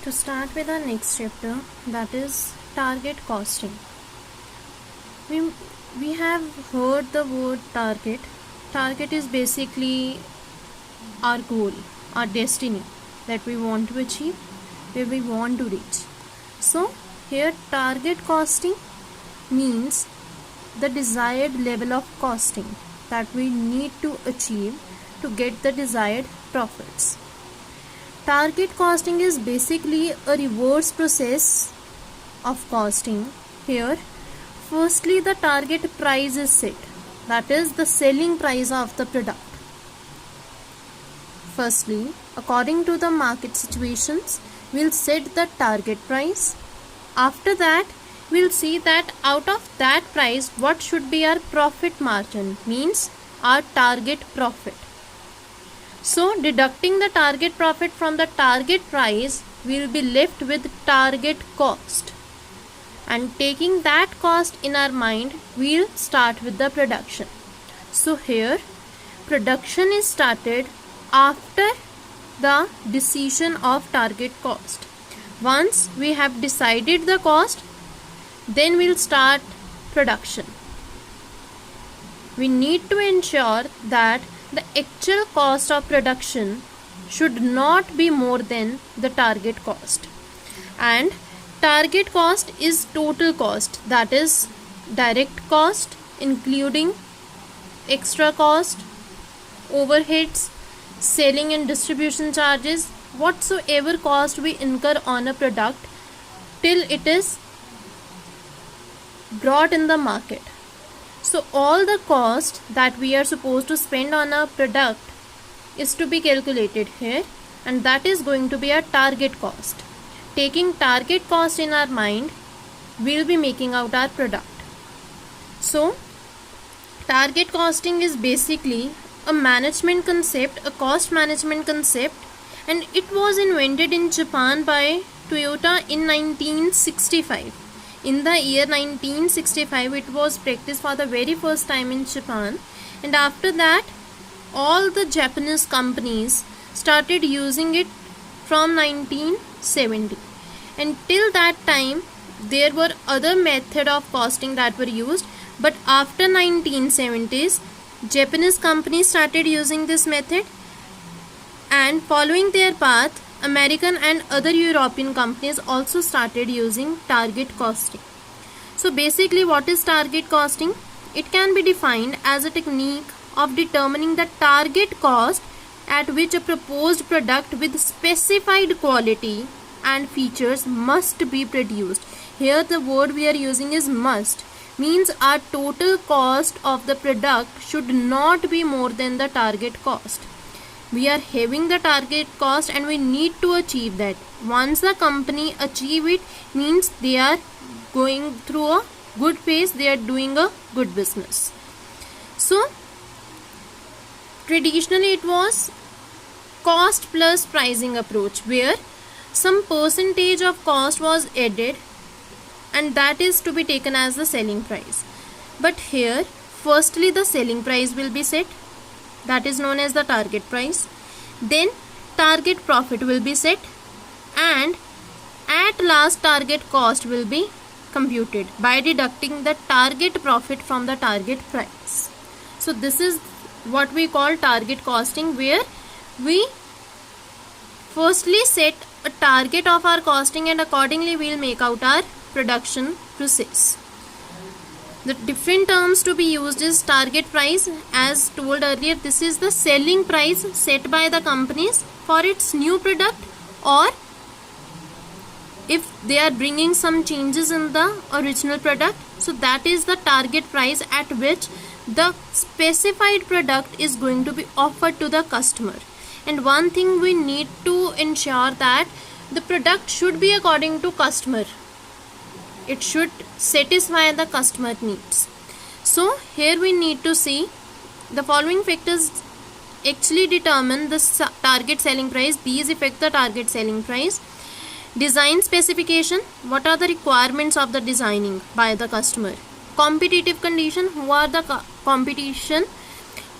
To start with our next chapter, that is target costing. We have heard the word target. Target is basically our goal, our destiny that we want to achieve, where we want to reach. So here target costing means the desired level of costing that we need to achieve to get the desired profits. Target costing is basically a reverse process of costing. Here, firstly the target price is set, that is the selling price of the product. Firstly, according to the market situations, we'll set the target price. After that, we'll see that out of that price, what should be our profit margin, means our target profit. So deducting the target profit from the target price, we will be left with target cost. And taking that cost in our mind, we will start with the production. So here, production is started after the decision of target cost. Once we have decided the cost, then we will start production. We need to ensure that the actual cost of production should not be more than the target cost. And target cost is total cost, that is direct cost including extra cost, overheads, selling and distribution charges, whatsoever cost we incur on a product till it is brought in the market. So all the cost that we are supposed to spend on a product is to be calculated here, and that is going to be our target cost. Taking target cost in our mind, we will be making out our product. So target costing is basically a management concept, a cost management concept, and it was invented in Japan by Toyota in 1965. In the year 1965, it was practiced for the very first time in Japan, and after that all the Japanese companies started using it from 1970. And till that time there were other method of costing that were used, but after 1970s Japanese companies started using this method, and following their path American and other European companies also started using target costing. So basically, what is target costing? It can be defined as a technique of determining the target cost at which a proposed product with specified quality and features must be produced. Here the word we are using is must, means our total cost of the product should not be more than the target cost. We are having the target cost and we need to achieve that. Once the company achieve it, means they are going through a good phase, they are doing a good business. So traditionally it was cost plus pricing approach, where some percentage of cost was added and that is to be taken as the selling price. But here firstly the selling price will be set, that is known as the target price. Then target profit will be set, and at last target cost will be computed by deducting the target profit from the target price. So this is what we call target costing, where we firstly set a target of our costing and accordingly we will make out our production process. The different terms to be used is target price. As told earlier, this is the selling price set by the companies for its new product, or if they are bringing some changes in the original product, so that is the target price at which the specified product is going to be offered to the customer. And one thing we need to ensure that the product should be according to customer. It should satisfy the customer needs. So here we need to see the following factors actually determine the target selling price. These affect the target selling price. Design specification, what are the requirements of the designing by the customer. Competitive condition, who are the competition,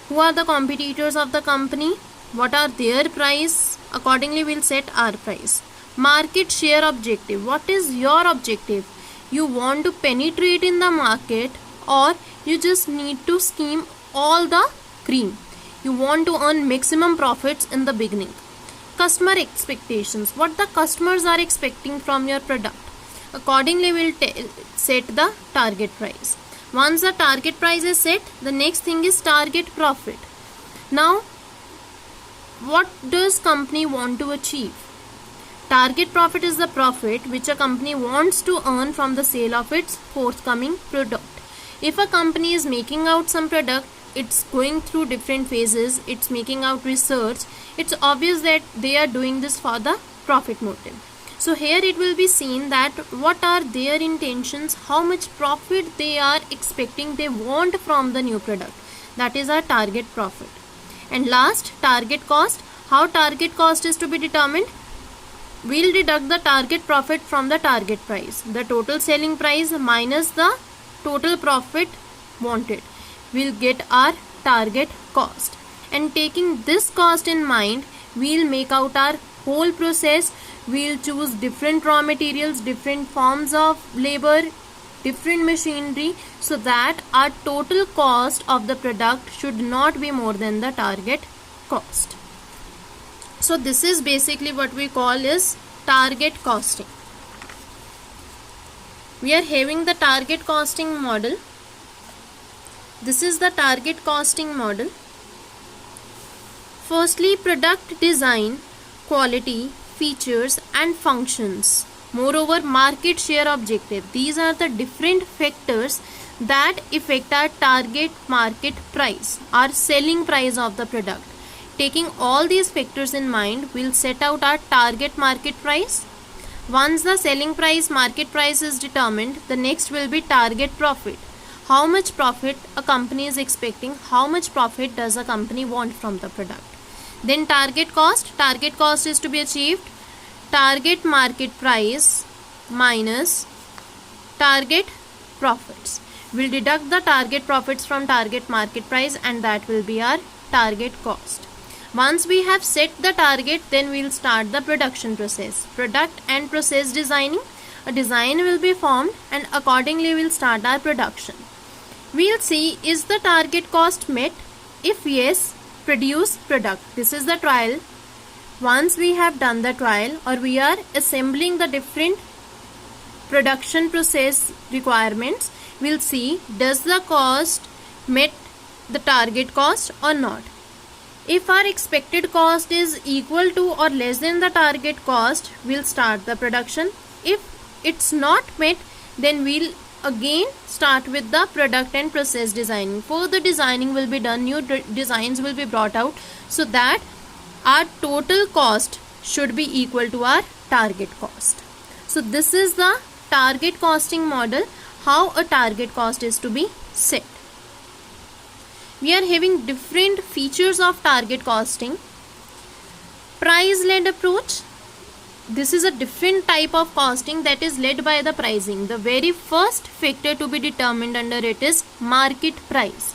who are the competitors of the company, what are their price, accordingly we'll set our price. Market share objective. What is your objective? You want to penetrate in the market, or you just need to skim all the cream? You want to earn maximum profits in the beginning. Customer expectations. What the customers are expecting from your product. Accordingly, we'll set the target price. Once the target price is set, the next thing is target profit. Now, what does company want to achieve? Target profit is the profit which a company wants to earn from the sale of its forthcoming product. If a company is making out some product, it's going through different phases, it's making out research, it's obvious that they are doing this for the profit motive. So here it will be seen that what are their intentions, how much profit they are expecting, they want from the new product. That is our target profit. And last, target cost. How target cost is to be determined? We'll deduct the target profit from the target price. The total selling price minus the total profit wanted. We'll get our target cost. And taking this cost in mind, we'll make out our whole process. We'll choose different raw materials, different forms of labor, different machinery, so that our total cost of the product should not be more than the target cost. So this is basically what we call is target costing. We are having the target costing model. This is the target costing model. Firstly, product design, quality, features and functions. Moreover, market share objective. These are the different factors that affect our target market price, our selling price of the product. Taking all these factors in mind, we'll set out our target market price. Once the selling price, market price is determined, the next will be target profit. How much profit a company is expecting, how much profit does a company want from the product. Then target cost is to be achieved target market price minus target profits. We'll deduct the target profits from target market price, and that will be our target cost. Once we have set the target, then we'll start the production process. Product and process designing. A design will be formed, and accordingly we'll start our production. We'll see, is the target cost met? If yes, produce product. This is the trial. Once we have done the trial, or we are assembling the different production process requirements, we'll see, does the cost met the target cost or not. If our expected cost is equal to or less than the target cost, we'll start the production. If it's not met, then we'll again start with the product and process designing. Further designing will be done, new designs will be brought out, so that our total cost should be equal to our target cost. So this is the target costing model, how a target cost is to be set. We are having different features of target costing. Price-led approach. This is a different type of costing that is led by the pricing. The very first factor to be determined under it is market price.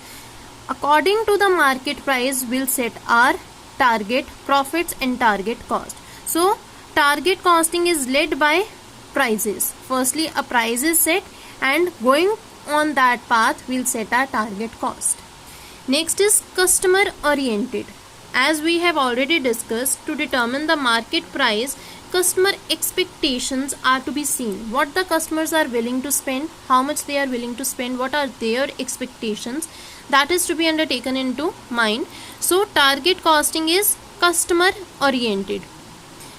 According to the market price, we'll set our target profits and target cost. So target costing is led by prices. Firstly, a price is set, and going on that path, we'll set our target cost. Next is customer oriented. As we have already discussed, to determine the market price, customer expectations are to be seen. What the customers are willing to spend, how much they are willing to spend, what are their expectations, that is to be undertaken into mind. So target costing is customer oriented.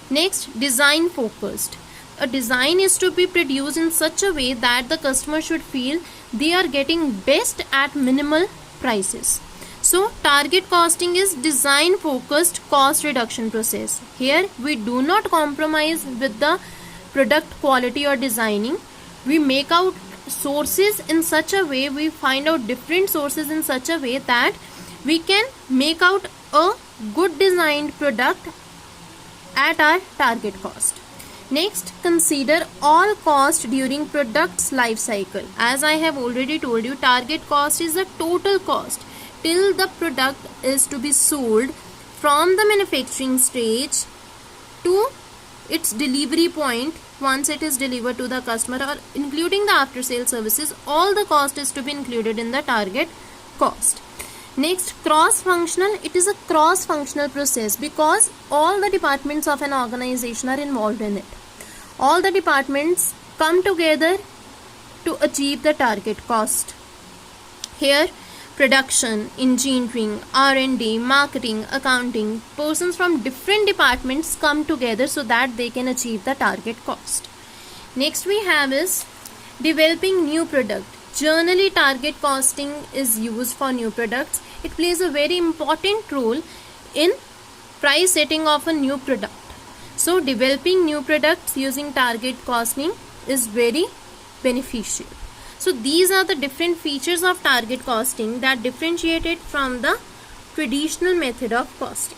Next, design focused. A design is to be produced in such a way that the customer should feel they are getting best at minimal prices. So target costing is design focused cost reduction process. Here we do not compromise with the product quality or designing. We make out sources in such a way, we find out different sources in such a way that we can make out a good designed product at our target cost. Next, consider all cost during product's life cycle. As I have already told you, target cost is the total cost till the product is to be sold, from the manufacturing stage to its delivery point, once it is delivered to the customer, or including the after sale services, all the cost is to be included in the target cost. Next, cross functional. It is a cross functional process because all the departments of an organization are involved in it. All the departments come together to achieve the target cost. Here, production, engineering, R&D, marketing, accounting, persons from different departments come together so that they can achieve the target cost. Next we have is developing new product. Generally, target costing is used for new products. It plays a very important role in price setting of a new product. So developing new products using target costing is very beneficial. So these are the different features of target costing that differentiate it from the traditional method of costing.